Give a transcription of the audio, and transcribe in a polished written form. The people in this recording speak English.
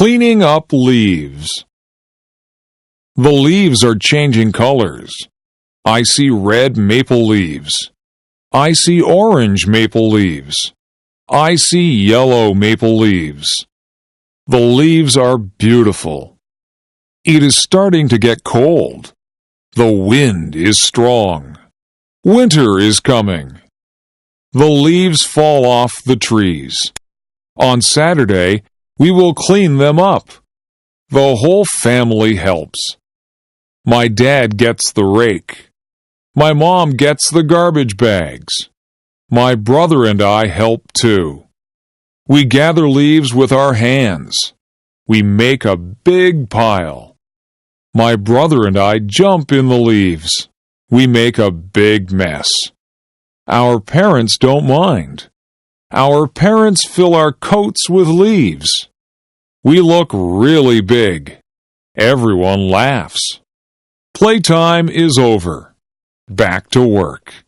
Cleaning up leaves. The leaves are changing colors. I see red maple leaves. I see orange maple leaves. I see yellow maple leaves. The leaves are beautiful. It is starting to get cold. The wind is strong. Winter is coming. The leaves fall off the trees. On Saturday, we will clean them up. The whole family helps. My dad gets the rake. My mom gets the garbage bags. My brother and I help too. We gather leaves with our hands. We make a big pile. My brother and I jump in the leaves. We make a big mess. Our parents don't mind. Our parents fill our coats with leaves. We look really big. Everyone laughs. Playtime is over. Back to work.